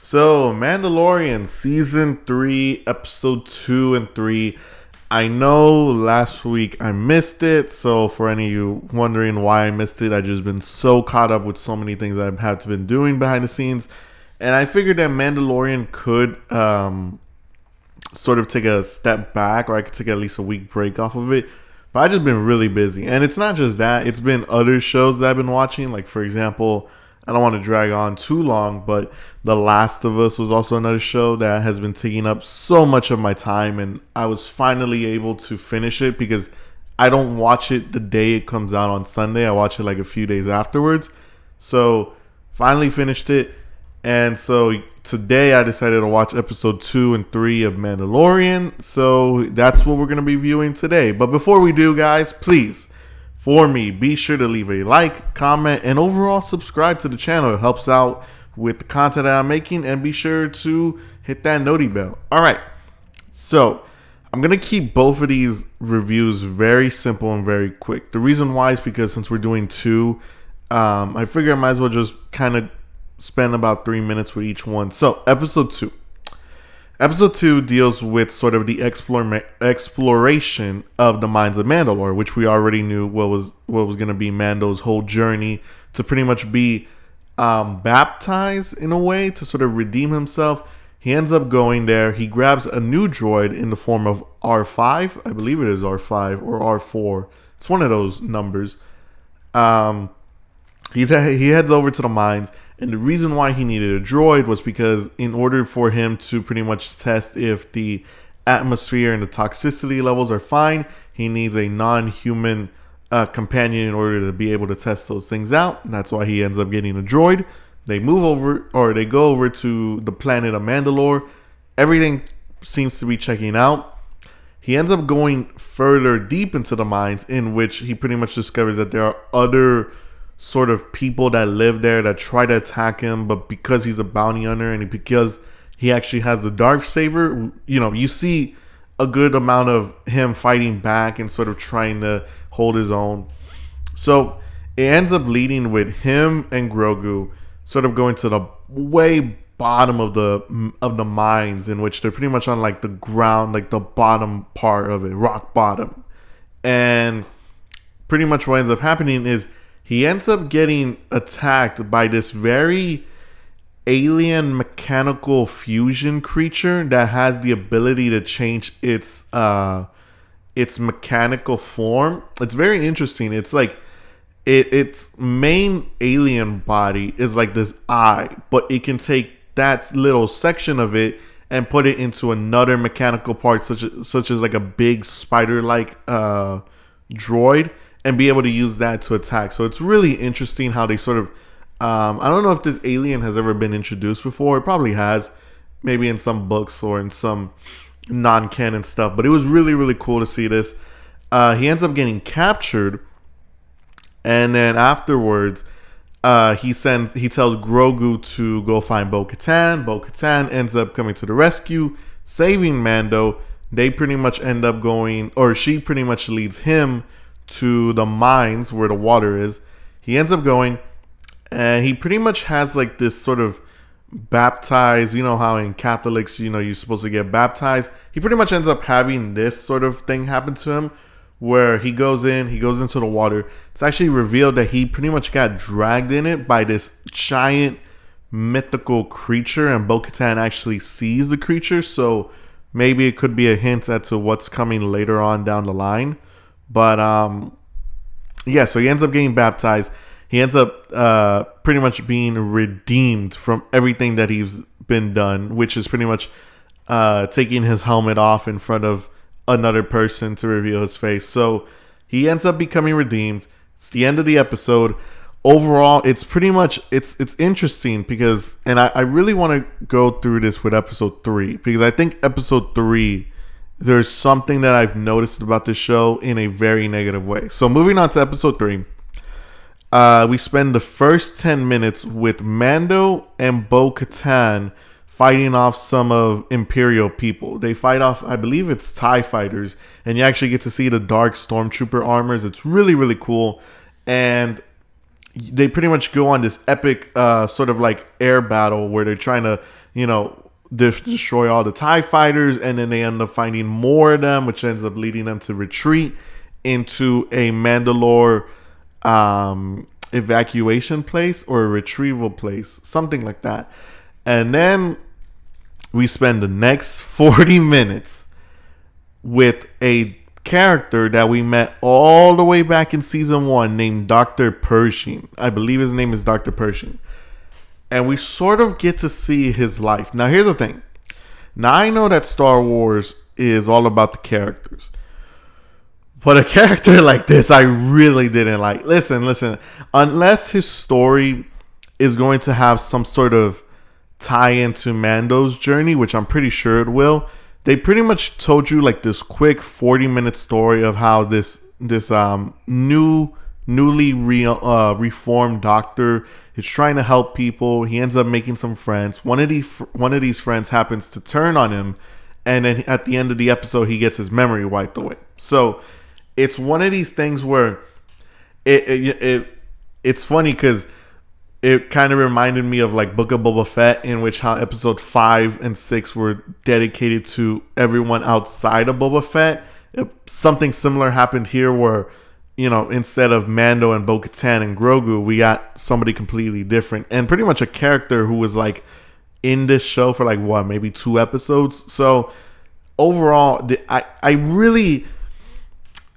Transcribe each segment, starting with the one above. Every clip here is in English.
So, Mandalorian season 3, episode 2 and 3. I know last week I missed it, so for any of you wondering why I missed it, I've just been so caught up with so many things I've had to been doing behind the scenes, and I figured that Mandalorian could sort of take a step back, or I could take at least a week break off of it. But I've just been really busy, and it's not just that; it's been other shows that I've been watching. Like for example, I don't want to drag on too long, but The Last of Us was also another show that has been taking up so much of my time, and I was finally able to finish it because I don't watch it the day it comes out on Sunday. I watch it like a few days afterwards. So finally finished it, and so today I decided to watch episode 2 and 3 of Mandalorian. So that's what we're going to be viewing today. But before we do, guys, please, for me, be sure to leave a like, comment, and overall subscribe to the channel. It helps out with the content that I'm making, and be sure to hit that noti bell. All right, so I'm going to keep both of these reviews very simple and very quick. The reason why is because since we're doing two, I figure I might as well just kind of spend about 3 minutes with each one. So episode 2. Episode 2 deals with sort of the exploration of the mines of Mandalore, which we already knew what was going to be Mando's whole journey to pretty much be baptized in a way to sort of redeem himself. He ends up going there. He grabs a new droid in the form of R5. I believe it is R5 or R4. It's one of those numbers. He heads over to the mines. And the reason why he needed a droid was because in order for him to pretty much test if the atmosphere and the toxicity levels are fine, he needs a non-human companion in order to be able to test those things out. And that's why he ends up getting a droid. They move over, or they go over to the planet of Mandalore. Everything seems to be checking out. He ends up going further deep into the mines, in which he pretty much discovers that there are other sort of people that live there that try to attack him, but because he's a bounty hunter and because he actually has the Darksaber, you see a good amount of him fighting back and sort of trying to hold his own. So it ends up leading with him and Grogu sort of going to the way bottom of the mines, in which they're pretty much on like the ground, like the bottom part of it, rock bottom. And pretty much what ends up happening is he ends up getting attacked by this very alien mechanical fusion creature that has the ability to change its mechanical form. It's very interesting. It's like its main alien body is like this eye, but it can take that little section of it and put it into another mechanical part, such as like a big spider-like droid, and be able to use that to attack. So it's really interesting how they sort of I don't know if this alien has ever been introduced before. It probably has, maybe in some books or in some non-canon stuff, but it was really, really cool to see this. He ends up getting captured, and then afterwards he tells Grogu to go find Bo-Katan. Bo-Katan ends up coming to the rescue, saving Mando. They pretty much end up going, or she pretty much leads him to the mines where the water is. He ends up going, and he pretty much has like this sort of baptized, you know how in Catholics, you're supposed to get baptized. He pretty much ends up having this sort of thing happen to him, where he goes into the water. It's actually revealed that he pretty much got dragged in it by this giant mythical creature, and Bo-Katan actually sees the creature, so maybe it could be a hint as to what's coming later on down the line. But yeah, so he ends up getting baptized. He ends up pretty much being redeemed from everything that he's been done, which is pretty much taking his helmet off in front of another person to reveal his face. So he ends up becoming redeemed. It's the end of the episode. Overall, it's pretty much it's interesting because, and I really want to go through this with episode 3, because I think episode 3, there's something that I've noticed about this show in a very negative way. So moving on to episode 3, we spend the first 10 minutes with Mando and Bo-Katan fighting off some of Imperial people. They fight off, I believe it's TIE fighters, and you actually get to see the dark stormtrooper armors. It's really, really cool. And they pretty much go on this epic sort of like air battle where they're trying to, you know, destroy all the TIE fighters, and then they end up finding more of them, which ends up leading them to retreat into a Mandalore evacuation place or a retrieval place, something like that. And then we spend the next 40 minutes with a character that we met all the way back in season 1 named Dr. Pershing. I believe his name is Dr. Pershing. And we sort of get to see his life. Now, here's the thing. Now, I know that Star Wars is all about the characters. But a character like this, I really didn't like. Listen. Unless his story is going to have some sort of tie into Mando's journey, which I'm pretty sure it will, they pretty much told you like this quick 40-minute story of how this newly reformed doctor is trying to help people. He ends up making some friends. One of these friends happens to turn on him, and then at the end of the episode, he gets his memory wiped away. So it's one of these things where it's funny because it kind of reminded me of like Book of Boba Fett, in which how episode 5 and 6 were dedicated to everyone outside of Boba Fett. Something similar happened here where, you know, instead of Mando and Bo-Katan and Grogu, we got somebody completely different. And pretty much a character who was like in this show for like, what, maybe 2 episodes. So overall, I really...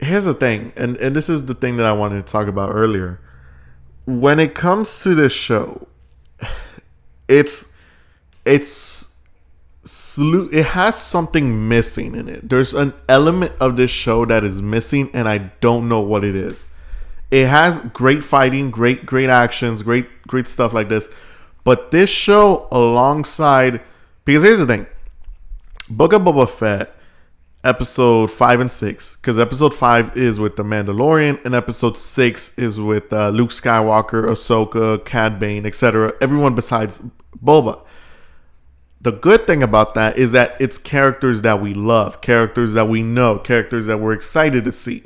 Here's the thing, and this is the thing that I wanted to talk about earlier. When it comes to this show, it has something missing in it. There's an element of this show that is missing, and I don't know what it is. It has great fighting, great actions, great stuff like this. But this show alongside, because here's the thing, Book of Boba Fett, episode 5 and 6, because episode 5 is with the Mandalorian and episode 6 is with Luke Skywalker, Ahsoka, Cad Bane, etc. Everyone besides Boba. The good thing about that is that it's characters that we love, characters that we know, characters that we're excited to see.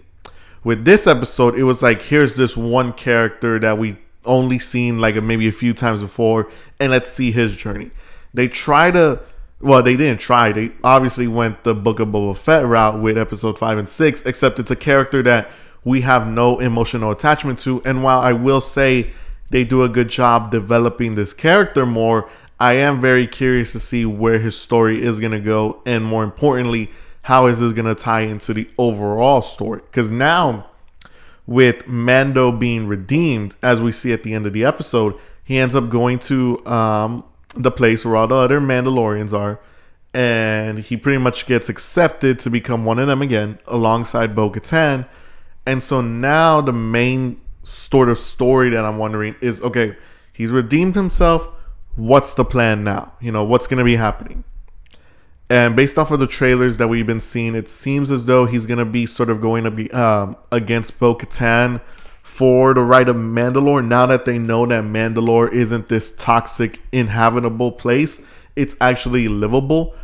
With this episode, it was like, here's this one character that we only seen like maybe a few times before, and let's see his journey. They didn't try. They obviously went the Book of Boba Fett route with episode 5 and 6, except it's a character that we have no emotional attachment to. And while I will say they do a good job developing this character more, I am very curious to see where his story is going to go. And more importantly, how is this going to tie into the overall story? Because now, with Mando being redeemed, as we see at the end of the episode, he ends up going to the place where all the other Mandalorians are, and he pretty much gets accepted to become one of them again alongside Bo-Katan. And so now the main sort of story that I'm wondering is, okay, he's redeemed himself, what's the plan now? You know, what's going to be happening? And based off of the trailers that we've been seeing, it seems as though he's going to be sort of going to be against Bo-Katan for the right of Mandalore. Now that they know that Mandalore isn't this toxic, inhabitable place, it's actually livable.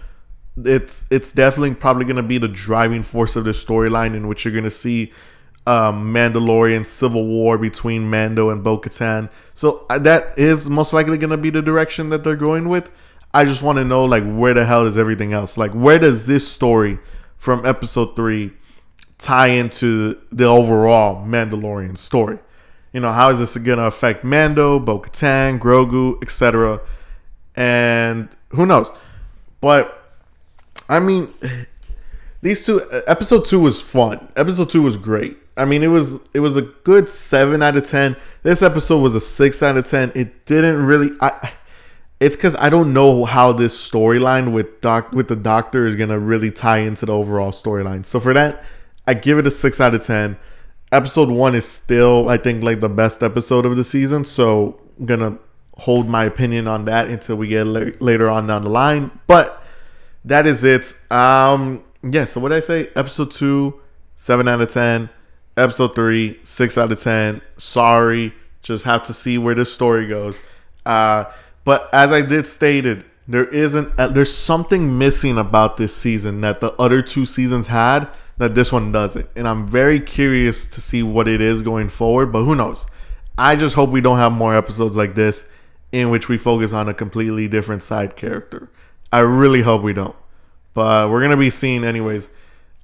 It's definitely probably going to be the driving force of the storyline, in which you're going to see Mandalorian civil war between Mando and Bo-Katan. So that is most likely going to be the direction that they're going with. I just want to know, like, where the hell is everything else? Like, where does this story from episode 3 tie into the overall Mandalorian story? You know, how is this going to affect Mando, Bo-Katan, Grogu, etc.? And who knows? But I mean, these two, episode 2 was fun. Episode 2 was great. I mean, it was a good 7 out of 10. This episode was a 6 out of 10. It didn't really. It's because I don't know how this storyline with the Doctor is gonna really tie into the overall storyline. So for that, I give it a 6 out of 10. Episode 1 is still, I think, like the best episode of the season. So I'm gonna hold my opinion on that until we get later on down the line. But that is it. Yeah. So what did I say? Episode 2, 7 out of 10. Episode 3, 6 out of 10. Sorry, just have to see where this story goes. But as I did stated, there's something missing about this season that the other 2 seasons had that this one doesn't. And I'm very curious to see what it is going forward, but who knows? I just hope we don't have more episodes like this in which we focus on a completely different side character. I really hope we don't. But we're going to be seeing anyways.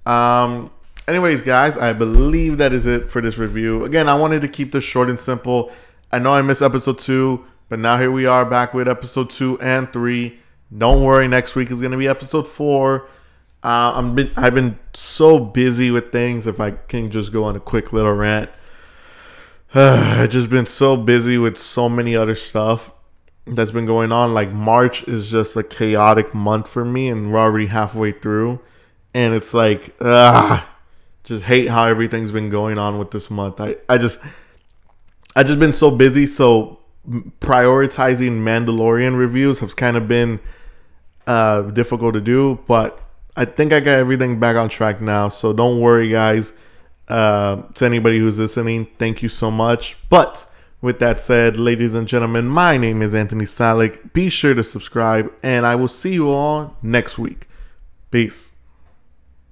Anyways, guys, I believe that is it for this review. Again, I wanted to keep this short and simple. I know I missed episode 2, but now here we are back with episode 2 and 3. Don't worry, next week is going to be episode 4. I've been so busy with things. If I can just go on a quick little rant. I've just been so busy with so many other stuff that's been going on. Like March is just a chaotic month for me, and we're already halfway through. And it's like, just hate how everything's been going on with this month. I just been so busy. So prioritizing Mandalorian reviews has kind of been difficult to do, but I think I got everything back on track now. So don't worry, guys. To anybody who's listening, thank you so much. But with that said, ladies and gentlemen, my name is Anthony Salic. Be sure to subscribe, and I will see you all next week. Peace.